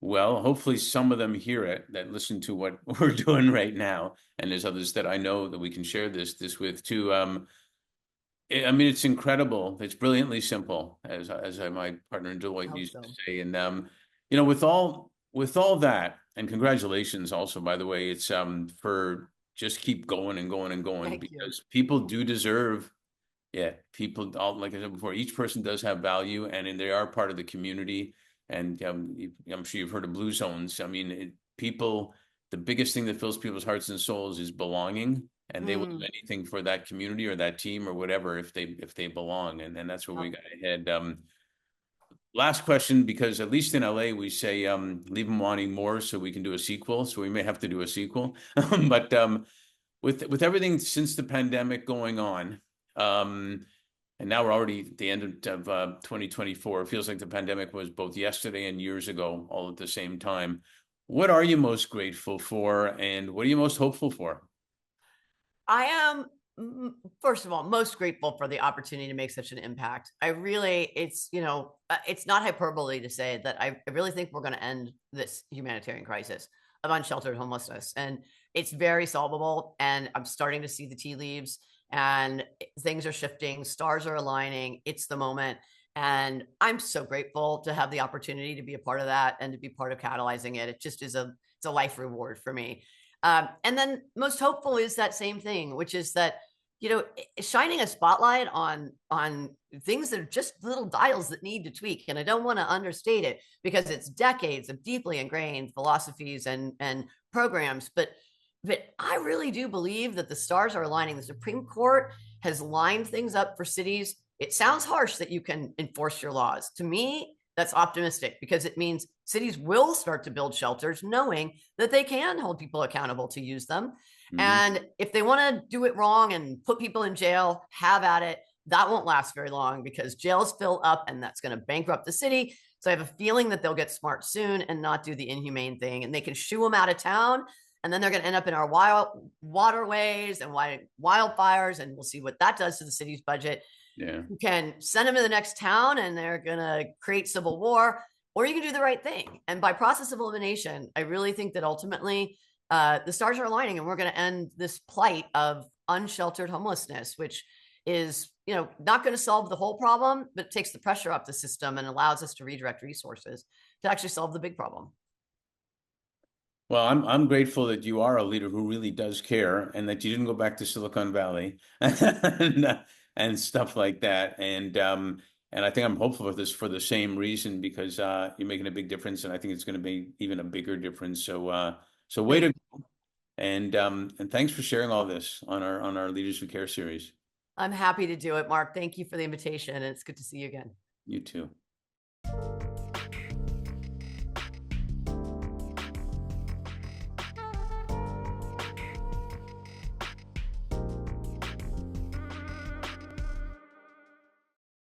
Well, hopefully some of them hear it, that listen to what we're doing right now, and there's others that I know that we can share this with too. It's incredible. It's brilliantly simple, as my partner in Deloitte used to say. And with all that, and congratulations also, by the way, it's for just keep going and going and going. Thank because you. People do deserve. Yeah, people, like I said before, each person does have value, and they are part of the community. And I'm sure you've heard of blue zones. People the biggest thing that fills people's hearts and souls is belonging, and they will do Mm, anything for that community or that team or whatever if they belong, and that's where we yep. got ahead. Last question, because at least in LA we say leave them wanting more, so we can do a sequel. So we may have to do a sequel, but with everything since the pandemic going on, um, and now we're already at the end of 2024. It feels like the pandemic was both yesterday and years ago, all at the same time. What are you most grateful for, and what are you most hopeful for? I am, first of all, most grateful for the opportunity to make such an impact. I really, it's not hyperbole to say that I really think we're going to end this humanitarian crisis of unsheltered homelessness. And it's very solvable. And I'm starting to see the tea leaves, and things are shifting, stars are aligning. It's the moment. And I'm so grateful to have the opportunity to be a part of that and to be part of catalyzing it. It just is it's a life reward for me. And then most hopeful is that same thing, which is that, shining a spotlight on things that are just little dials that need to tweak. And I don't want to understate it, because it's decades of deeply ingrained philosophies and programs. But I really do believe that the stars are aligning. The Supreme Court has lined things up for cities. It sounds harsh that you can enforce your laws. To me, that's optimistic, because it means cities will start to build shelters knowing that they can hold people accountable to use them. Mhm. And if they want to do it wrong and put people in jail, have at it. That won't last very long, because jails fill up and that's going to bankrupt the city. So I have a feeling that they'll get smart soon and not do the inhumane thing, and they can shoo them out of town. And then they're going to end up in our wild waterways and wildfires, and we'll see what that does to the city's budget. Yeah. You can send them to the next town and they're going to create civil war, or you can do the right thing. And by process of elimination, I really think that ultimately the stars are aligning, and we're going to end this plight of unsheltered homelessness, which is, not going to solve the whole problem, but it takes the pressure off the system and allows us to redirect resources to actually solve the big problem. Well, I'm grateful that you are a leader who really does care, and that you didn't go back to Silicon Valley and stuff like that. And I think I'm hopeful for this for the same reason, because you're making a big difference, and I think it's going to be even a bigger difference. So way Thank to you. and thanks for sharing all this on our Leaders Who Care series. I'm happy to do it, Mark. Thank you for the invitation, and it's good to see you again. You too.